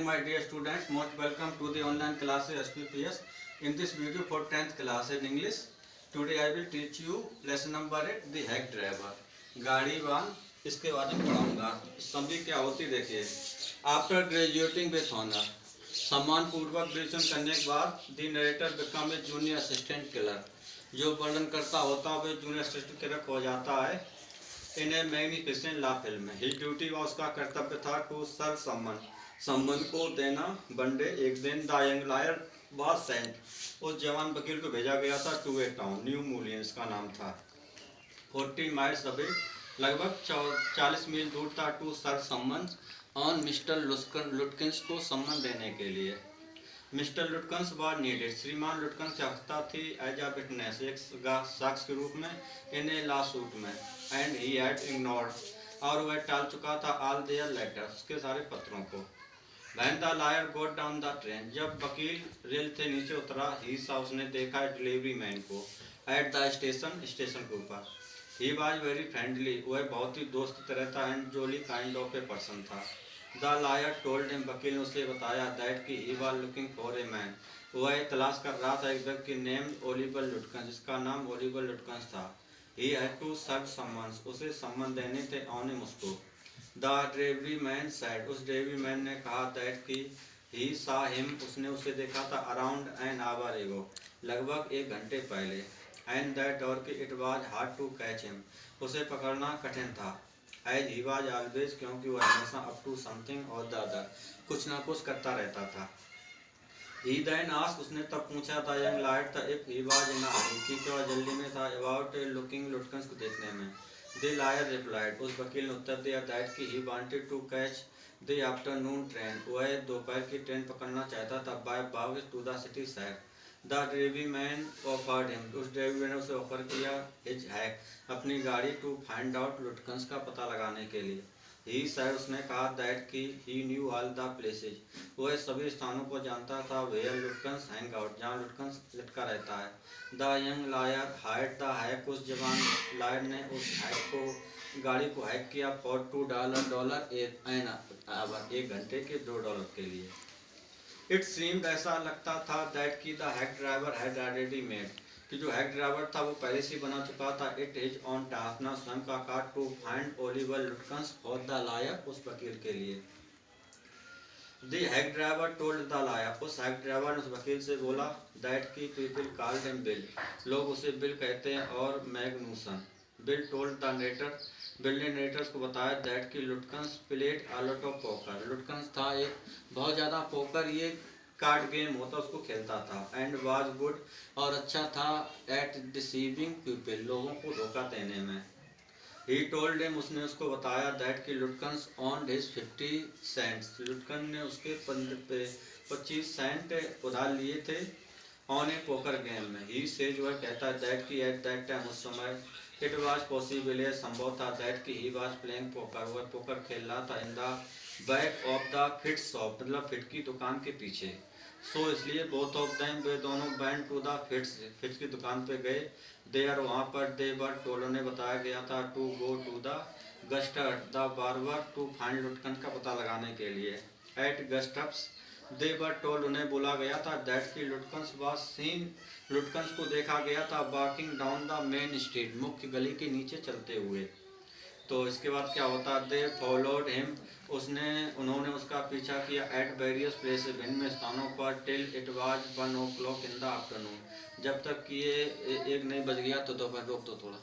my dear students, most welcome to the online classes SPPS. In this video for 10th class in English, today I will teach you lesson number 8, the hack driver. गाड़ी वाहन, इसके बारे में पढ़ाऊंगा. समझी क्या होती देखिए. After graduating with honor, सम्मान पूर्वक ग्रेजुएशन करने के बाद the narrator become a junior assistant killer. जो वर्णन करता होता है वह जूनियर असिस्टेंट किलर हो जाता है. इन ए मैग्निफिसेंट ला फिल्म में हिज ड्यूटी व उसका कर्तव्य था टू सर्व सम्मन, सम्मन को देना. वनडे एक दिन the young lawyer was sent, उस जवान वकील को भेजा गया था टू ए टाउन, न्यू मूलियंस का नाम था, 40 माइल्स अवे, लगभग 40 मील दूर था, टू सर्व सम्मन ऑन मिस्टर लुटकिंस को सम्मन देने के लिए. मिस्टर लुटकंस वाज नीडेड, श्रीमान लुटकंस चाहता थी एज अ विटनेस, एक साक्ष के रूप में, इन ए लॉ सूट में, एंड ही हैड इग्नोर्ड, और वह टाल चुका था ऑल देयर लेटर्स, उसके सारे पत्रों को. When the lawyer got down the train, जब वकील रेल से नीचे उतरा, ही सा उसने देखा डिलीवरी मैन को एट द स्टेशन, स्टेशन के ऊपर. ही वाज वेरी फ्रेंडली, वह बहुत ही दोस्त की तरह था, and jolly kind of a person था. द लॉयर टोल्ड हिम, वकील ने उसे बताया, दैट कि he was looking for a man, वह तलाश कर रहा था एक व्यक्ति नेम ओलिवर लुटकंस, जिसका नाम ओलिवर लुटकंस था. He had to serve summons, उसे सम्मन देने थे ऑन हिम, उसको. द डिलीवरी मैन सेड, उस डिलीवरी मैन ने कहा, दैट कि ही सा हिम, उसने उसे देखा था अराउंड एन आवर एगो, लगभग एक घंटे पहले, एंड दैट और कि it was hard to catch him, उसे पकड़ना कठिन था. एज ही वाज ऑलवेज, क्योंकि वह हमेशा अप टू समथिंग और द अदर, कुछ ना कुछ करता रहता था. ही देन आस्क्ड, उसने तब पूछा था यंग लॉयर था, इफ ही वाज इन अ हरी, कि क्या जल्दी में था, अबाउट लुकिंग लुटकंस को देखने में. द लॉयर रिप्लाइड, उस वकील ने उत्तर दिया, दैट कि he wanted to catch the afternoon train, वह दोपहर की ट्रेन पकड़ना चाहता था, by bag to the city शहर. The delivery man offered him, उस डिलीवरी मैन ने उसे ऑफर किया हिज हैक, अपनी गाड़ी, टू फाइंड आउट लुटकंस का पता लगाने के लिए. ही सर, उसने कहा, दैट कि ही न्यू ऑल द प्लेसेज, वह सभी स्थानों को जानता था, वेयर लुटकंस हैंग आउट, जहाँ लुटकंस लटका रहता है. The young lawyer hired the hack, उस जवान लॉयर ने उस हैक को, गाड़ी को हैक किया, फॉर $2 एन आवर, एक घंटे के $2 के लिए. इट सीम्ड, ऐसा लगता था, दैट कि the hack driver had already made, कि जो हैक ड्राइवर था वो पहले से बना चुका था, इट इज ऑन टास्क, अपना स्वयं का card, to find Oliver Lutkins for the lawyer, उस वकील के लिए. The hack driver told the lawyer, उस हैक ड्राइवर ने उस वकील से बोला, दैट की पीपल कॉल्ड हिम बिल, लोग उसे बिल कहते हैं, और Magnuson. Bill told the narrator, Bill ने नरेटर्स को बताया, दैट की Lutkins played a lot of poker, Lutkins था एक बहुत ज़्यादा पोकर, ये कार्ड गेम होता, उसको खेलता था. एंड वाज गुड, और अच्छा था, एट डिसीविंग पीपल, लोगों को धोखा देने में. ही टोल्ड हिम, उसने उसको बताया, दैट की लुटकंस ऑन हिज 50 सेंट्स, लुटकन ने उसके 25 सेंट उधार लिए थे, ऑन ए पोकर गेम में. ही सेज, वह कहता है, दैट की एट दैट टाइम, उस समय, इट वाज पॉसिबल, यह संभव था, दैट कि ही वाज प्लेइंग पोकर, वह पोकर खेल रहा था, in the back of the fit shop, मतलब फिट की दुकान के पीछे. सो इसलिए बोथ ऑफ देम, वे दोनों बैंड टू द फिट्स की दुकान पे गए. देयर, वहाँ पर, दे वर टोल्ड, उन्हें बताया गया था, to go to the Gustaf the barber, to find Lutkins का पता लगाने के लिए. एट गस्टप्स, दे वर टोल्ड, उन्हें बोला गया था, दैट की लुटकंस वाज सीन, लुटकंस को देखा गया था, walking down the main street, मुख्य गली के नीचे चलते हुए. तो इसके बाद क्या होता, दे फॉलोड हिम, उन्होंने उसका पीछा किया, एट वेरियस प्लेसेस, भिन्न स्थानों पर, till it was 1 o'clock in the afternoon, जब तक कि ये 1 नहीं बज गया, तो दोपहर, रोक दो थोड़ा.